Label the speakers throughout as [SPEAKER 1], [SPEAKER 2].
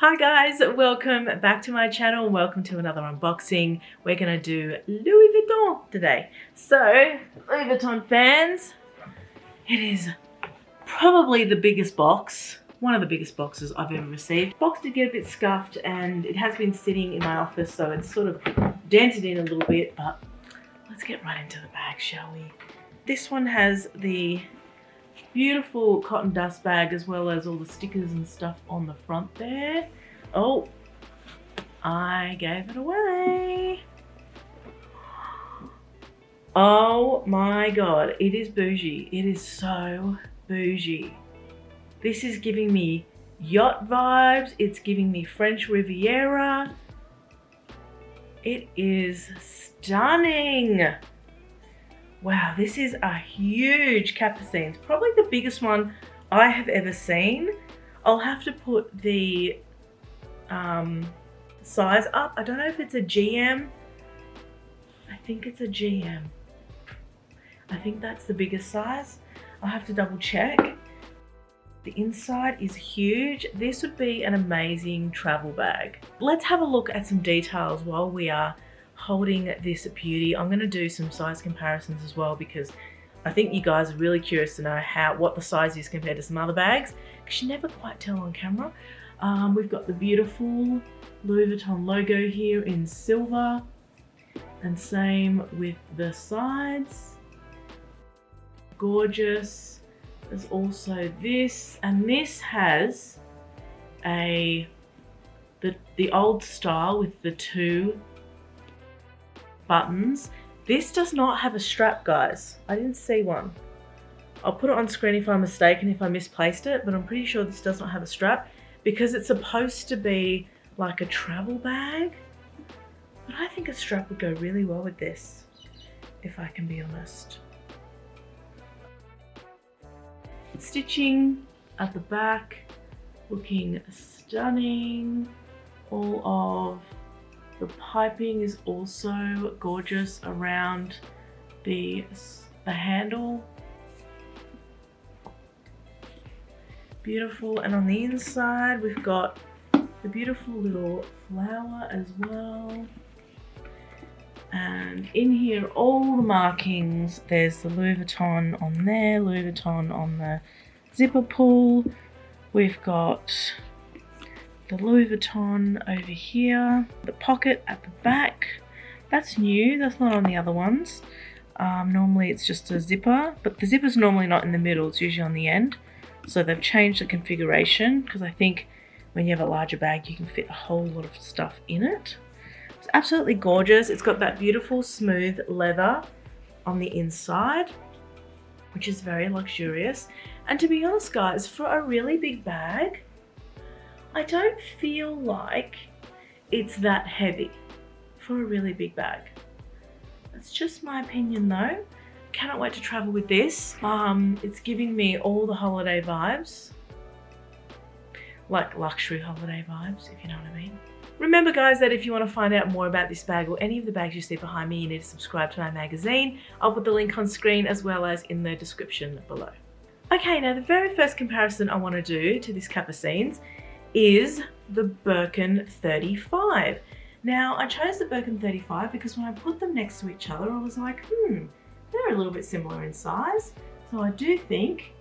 [SPEAKER 1] Hi guys, welcome back to my channel. Welcome to another unboxing. We're gonna do Louis Vuitton today. So, Louis Vuitton fans, it is probably the biggest box, one of the biggest boxes I've ever received. Box did get a bit scuffed and it has been sitting in my office, so it's sort of dented in a little bit, but let's get right into the bag, shall we? This one has the beautiful cotton dust bag as well as all the stickers and stuff on the front there. Oh, I gave it away. Oh my god, it is bougie. It is so bougie. This is giving me yacht vibes. It's giving me French Riviera. It is stunning. Wow, this is a huge Capucines, probably the biggest one I have ever seen. I'll have to put the size up. I don't know if it's a GM. I think it's a GM. I think that's the biggest size. I'll have to double check. The inside is huge. This would be an amazing travel bag. Let's have a look at some details while we are holding this beauty. I'm going to do some size comparisons as well because I think you guys are really curious to know what the size is compared to some other bags, because you never quite tell on camera. We've got the beautiful Louis Vuitton logo here in silver, and same with the sides. Gorgeous. There's also this, and this has the old style with the two buttons. This does not have a strap, guys. I didn't see one. I'll put it on screen if I'm mistaken, if I misplaced it, but I'm pretty sure this does not have a strap because it's supposed to be like a travel bag. But I think a strap would go really well with this, if I can be honest. Stitching at the back, looking stunning. All of the piping is also gorgeous around the handle. Beautiful. And on the inside we've got the beautiful little flower as well. And in here, all the markings. There's the Louis Vuitton on there, Louis Vuitton on the zipper pull. We've got the Louis Vuitton over here, the pocket at the back. That's new, that's not on the other ones. Normally it's just a zipper, but the zipper's normally not in the middle, it's usually on the end. So they've changed the configuration because I think when you have a larger bag you can fit a whole lot of stuff in it. It's absolutely gorgeous. It's got that beautiful smooth leather on the inside, which is very luxurious. And to be honest guys, for a really big bag, I don't feel like it's that heavy for a really big bag. That's just my opinion though. Cannot wait to travel with this. It's giving me all the holiday vibes. Like luxury holiday vibes, if you know what I mean. Remember guys that if you want to find out more about this bag or any of the bags you see behind me, you need to subscribe to my magazine. I'll put the link on screen as well as in the description below. Okay, now the very first comparison I want to do to this Capucines is the Birkin 35. Now I chose the Birkin 35 because when I put them next to each other I was like, they're a little bit similar in size. So I do think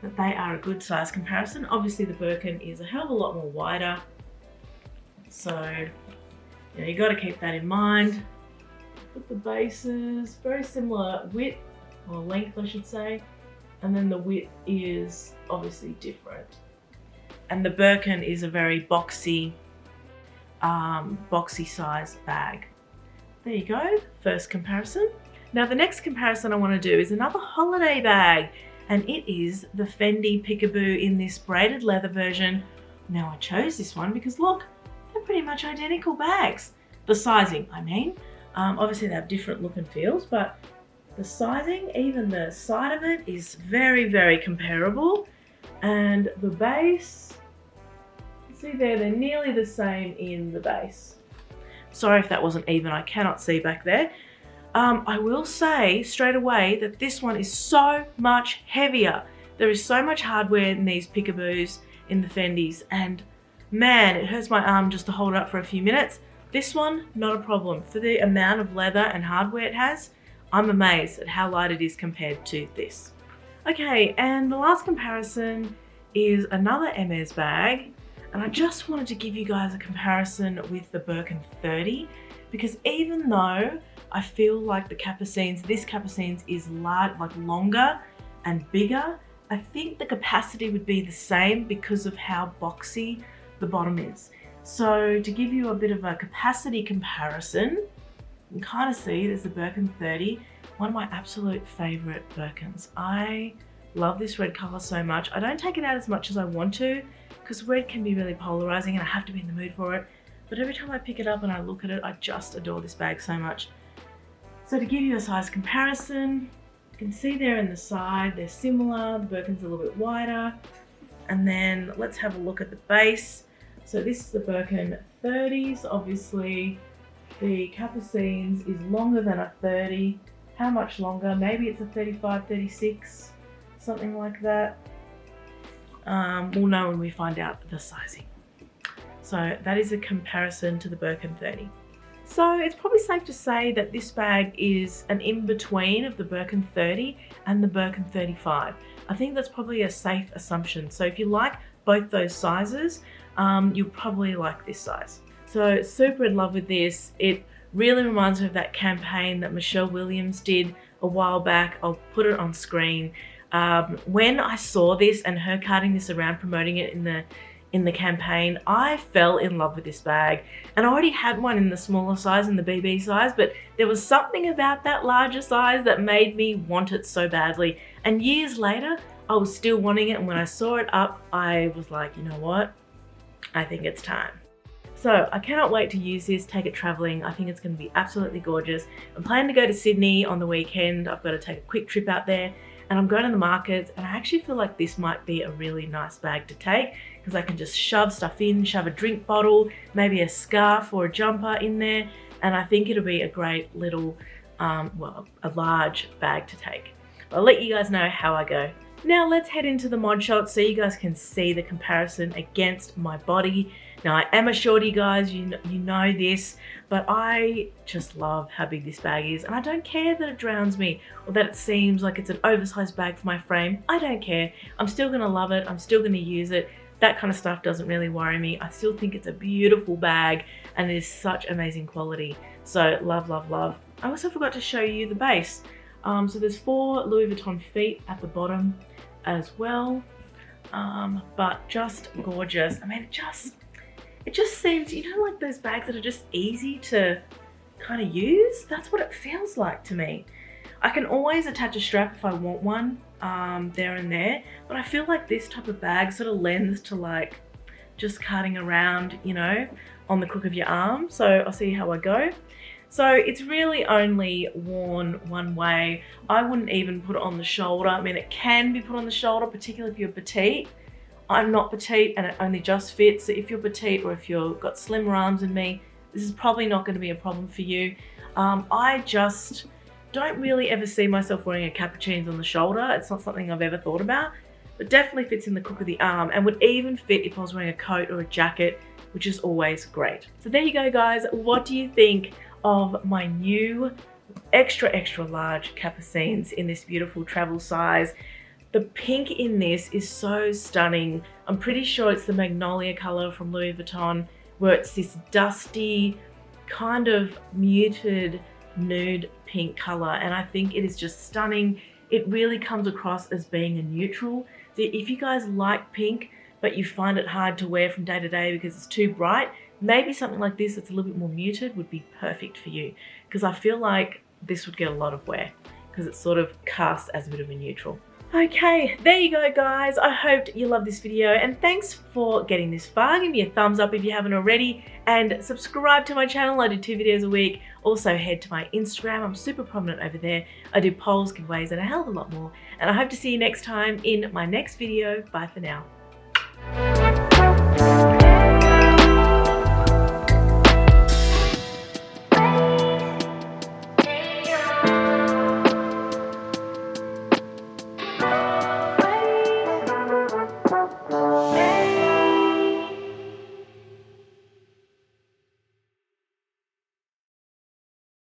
[SPEAKER 1] that they are a good size comparison. Obviously the Birkin is a hell of a lot more wider. So you got to keep that in mind. Put the bases, very similar width, or length I should say. And then the width is obviously different. And the Birkin is a very boxy size bag. There you go, first comparison. Now the next comparison I want to do is another holiday bag, and it is the Fendi Peekaboo in this braided leather version. Now I chose this one because look, they're pretty much identical bags. The sizing, I mean. Obviously they have different look and feels, but the sizing, even the side of it, is very, very comparable. And the base, see there, they're nearly the same in the base. Sorry if that wasn't even, I cannot see back there. I will say straight away that this one is so much heavier. There is so much hardware in these Peekaboos, in the Fendis, and Man, it hurts my arm just to hold it up for a few minutes. This one, not a problem. For the amount of leather and hardware it has, I'm amazed at how light it is compared to this. Okay, and the last comparison is another Hermes bag, and I just wanted to give you guys a comparison with the Birkin 30, because even though I feel like this Capucines is longer and bigger, I think the capacity would be the same because of how boxy the bottom is. So to give you a bit of a capacity comparison, you can kind of see there's the Birkin 30, one of my absolute favorite Birkins. I love this red color so much. I don't take it out as much as I want to because red can be really polarizing and I have to be in the mood for it. But every time I pick it up and I look at it, I just adore this bag so much. So to give you a size comparison, you can see there in the side, they're similar. The Birkin's a little bit wider. And then let's have a look at the base. So this is the Birkin 30s. Obviously the Capucines is longer than a 30. How much longer? Maybe it's a 35, 36, something like that. We'll know when we find out the sizing. So that is a comparison to the Birkin 30. So it's probably safe to say that this bag is an in-between of the Birkin 30 and the Birkin 35. I think that's probably a safe assumption. So if you like both those sizes, you'll probably like this size. So super in love with this. It really reminds me of that campaign that Michelle Williams did a while back. I'll put it on screen. When I saw this and her carting this around, promoting it in the campaign, I fell in love with this bag. And I already had one in the smaller size, in the BB size, but there was something about that larger size that made me want it so badly. And years later, I was still wanting it. And when I saw it up, I was like, you know what? I think it's time. So I cannot wait to use this, take it traveling. I think it's going to be absolutely gorgeous. I'm planning to go to Sydney on the weekend. I've got to take a quick trip out there and I'm going to the markets, and I actually feel like this might be a really nice bag to take because I can just shove stuff in, shove a drink bottle, maybe a scarf or a jumper in there, and I think it'll be a great little, a large bag to take. I'll let you guys know how I go. Now let's head into the mod shot so you guys can see the comparison against my body. Now I am a shorty, guys, you know this, but I just love how big this bag is, and I don't care that it drowns me or that it seems like it's an oversized bag for my frame. I don't care. I'm still gonna love it. I'm still gonna use it. That kind of stuff doesn't really worry me. I still think it's a beautiful bag and it is such amazing quality. So love, love, love. I also forgot to show you the base. So there's 4 Louis Vuitton feet at the bottom as well, but just gorgeous. I mean, it just seems, you know, like those bags that are just easy to kind of use. That's what it feels like to me. I can always attach a strap if I want one there and there, but I feel like this type of bag sort of lends to like just carting around, you know, on the crook of your arm. So I'll see how I go. So it's really only worn one way. I wouldn't even put it on the shoulder. I mean, it can be put on the shoulder, particularly if you're petite. I'm not petite and it only just fits. So if you're petite or if you've got slimmer arms than me, this is probably not going to be a problem for you. I just don't really ever see myself wearing a Capucines on the shoulder. It's not something I've ever thought about, but definitely fits in the crook of the arm and would even fit if I was wearing a coat or a jacket, which is always great. So there you go, guys. What do you think of my new extra large Capucines in this beautiful travel size? The pink in this is so stunning. I'm pretty sure it's the Magnolia color from Louis Vuitton, where it's this dusty, kind of muted nude pink color, and I think it is just stunning. It really comes across as being a neutral. So if you guys like pink, but you find it hard to wear from day to day because it's too bright, maybe something like this that's a little bit more muted would be perfect for you, because I feel like this would get a lot of wear because it's sort of cast as a bit of a neutral. Okay, there you go, guys. I hope you loved this video, and thanks for getting this far. Give me a thumbs up if you haven't already, and subscribe to my channel. I do 2 videos a week. Also head to my Instagram. I'm super prominent over there. I do polls, giveaways, and a hell of a lot more. And I hope to see you next time in my next video. Bye for now.